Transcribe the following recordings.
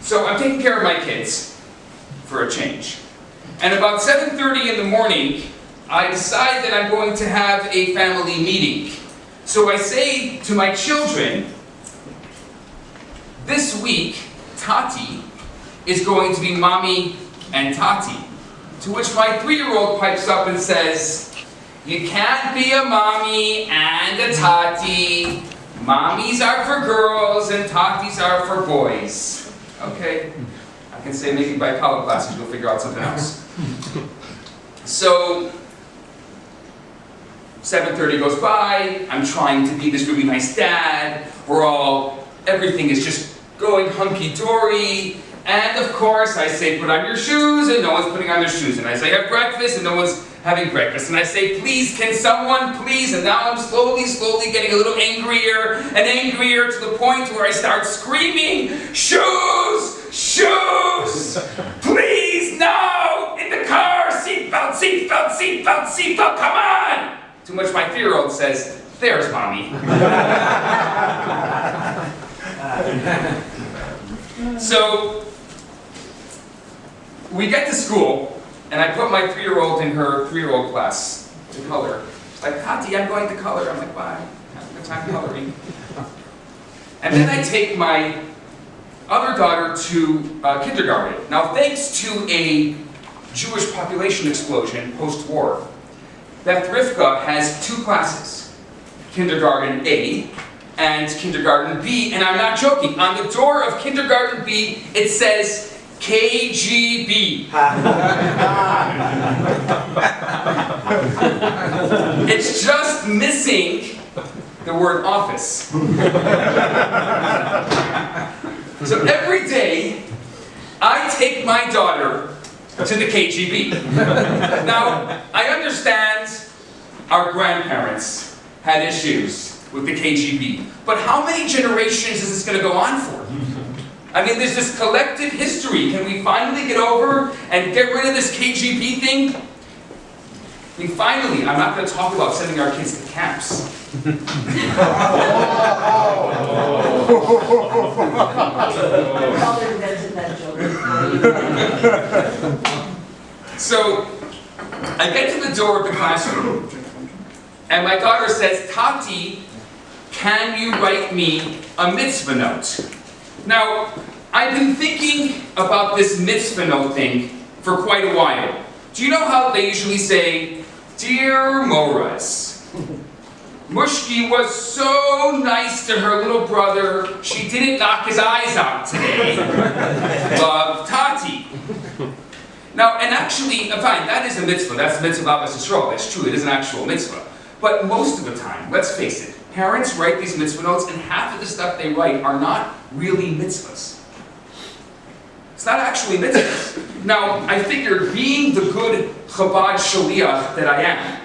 So I'm taking care of my kids, for a change. And about 7:30 in the morning, I decide that I'm going to have a family meeting. So I say to my children, this week, Tatty is going to be Mommy and Tatty. To which my 3-year-old pipes up and says, you can't be a Mommy and a Tatty. Mommies are for girls and Tatties are for boys. Okay, I can say maybe by college classes you'll figure out something else. So, 7:30 goes by, I'm trying to be this really nice dad, everything is just going hunky-dory, and of course I say put on your shoes, and no one's putting on their shoes, and I say have breakfast, and no one's having breakfast, and I say please, can someone please, and now I'm slowly getting a little angrier, and angrier to the point where I start screaming, shoes! Shoes! Please, no! In the car! Seatbelt, seatbelt, seatbelt, seatbelt, come on! To which my 3-year-old says, there's Mommy. So, we get to school, and I put my 3-year-old in her 3-year-old class to color. She's like, Tatty, I'm going to color. I'm like, bye. Have a good time coloring. And then I take my other daughter to kindergarten. Now, thanks to a Jewish population explosion post-war, Beth Rivka has 2 classes, kindergarten A and kindergarten B, and I'm not joking. On the door of kindergarten B, it says KGB. It's just missing the word office. So every day, I take my daughter to the KGB. Now, I understand our grandparents had issues with the KGB, but how many generations is this going to go on for? I mean, there's this collective history. Can we finally get over and get rid of this KGB thing? I mean, finally, I'm not going to talk about sending our kids to camps. So, I get to the door of the classroom, and my daughter says, Tatty, can you write me a mitzvah note? Now, I've been thinking about this mitzvah note thing for quite a while. Do you know how they usually say, Dear Moras, Mushki was so nice to her little brother, she didn't knock his eyes out today. Love, Tatty. Now, and actually, fine, that is a mitzvah. That's mitzvah Abbas Yisroel. That's true, it is an actual mitzvah. But most of the time, let's face it, parents write these mitzvah notes, and half of the stuff they write are not really mitzvahs. It's not actually mitzvahs. Now, I figured, being the good Chabad Shaliach that I am,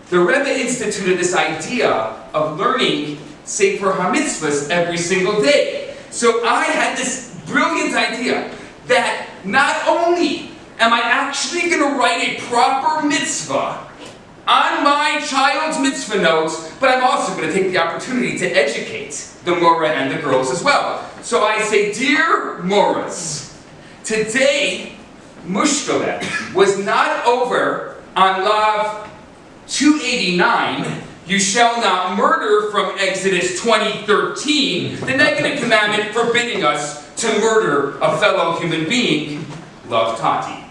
the Rebbe instituted this idea of learning Sefer HaMitzvahs every single day. So I had this brilliant idea that not only am I actually going to write a proper mitzvah on my child's mitzvah notes, but I'm also going to take the opportunity to educate the Mora and the girls as well. So I say, Dear Moras, today Mushkala was not over on Lav 289, you shall not murder, from Exodus 20:13, the negative commandment forbidding us to murder a fellow human being. Love, Tatty.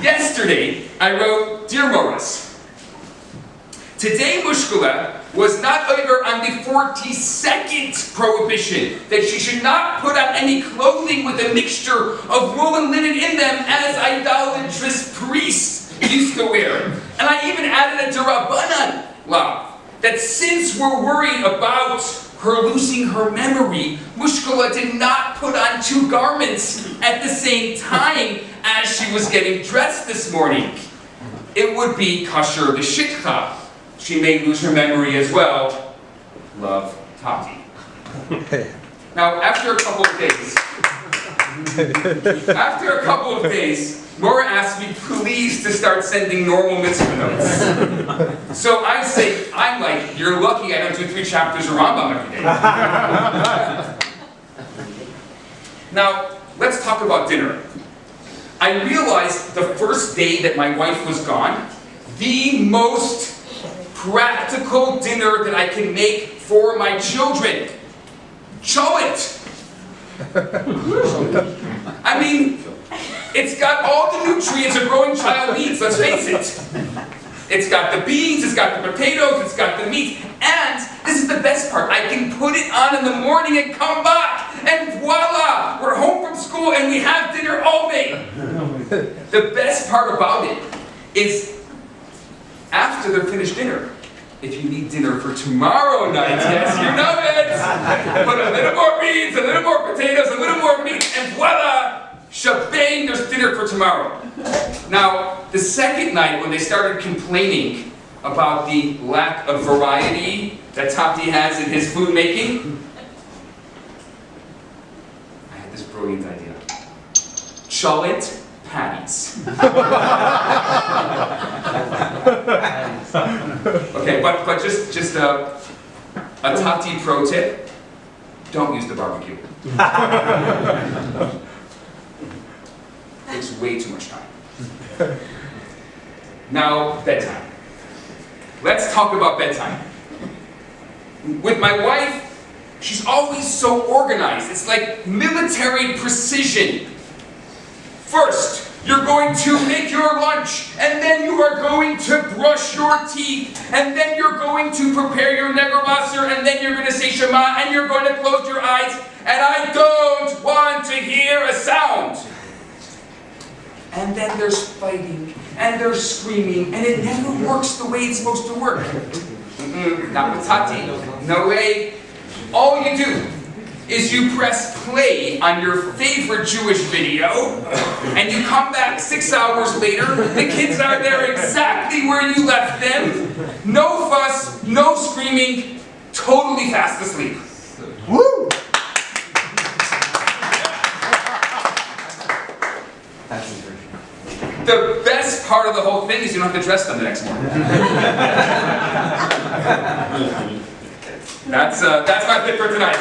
Yesterday, I wrote, Dear Moras, today Mushkala was not over on the 42nd prohibition that she should not put on any clothing with a mixture of wool and linen in them, as idolatrous priests used to wear. And I even added a Darabanan law, that since we're worried about her losing her memory, Mushkala did not put on 2 garments at the same time as she was getting dressed this morning. It would be kasher v'shikha. She may lose her memory as well. Love, Tatty. Now, after a couple of days, Mora asked me please to start sending normal mitzvah notes. So I say, I'm like, you're lucky I don't do 3 chapters of Rambam every day. Now, let's talk about dinner. I realized the first day that my wife was gone, the most practical dinner that I can make for my children. Cholent! I mean, it's got all the nutrients a growing child needs, let's face it. It's got the beans, it's got the potatoes, it's got the meat, and this is the best part, I can put it on in the morning and come back, and voila! We're home from school and we have dinner all made. The best part about it is, after they're finished dinner, if you need dinner for tomorrow night, yes, you know it! Put a little more beans, a little more potatoes, a little more meat, and voila! Shebang, there's dinner for tomorrow. Now, the second night when they started complaining about the lack of variety that Tatty has in his food making, I had this brilliant idea. Cholent patties. Okay, but just a Tatty pro tip, don't use the barbecue. Takes way too much time. Now, bedtime. Let's talk about bedtime. With my wife, she's always so organized. It's like military precision. First, you're going to make your lunch, and then you are going to brush your teeth, and then you're going to prepare your negerwasser, and then you're going to say Shema, and you're going to close your eyes, and I don't want to hear a sound. And then there's fighting, and there's screaming, and it never works the way it's supposed to work. Not with Tatty, no way. All you do is you press play on your favorite Jewish video, and you come back 6 hours later, the kids are there exactly where you left them. No fuss, no screaming, totally fast asleep. Woo! The best part of the whole thing is you don't have to dress them the next morning. That's my pick for tonight.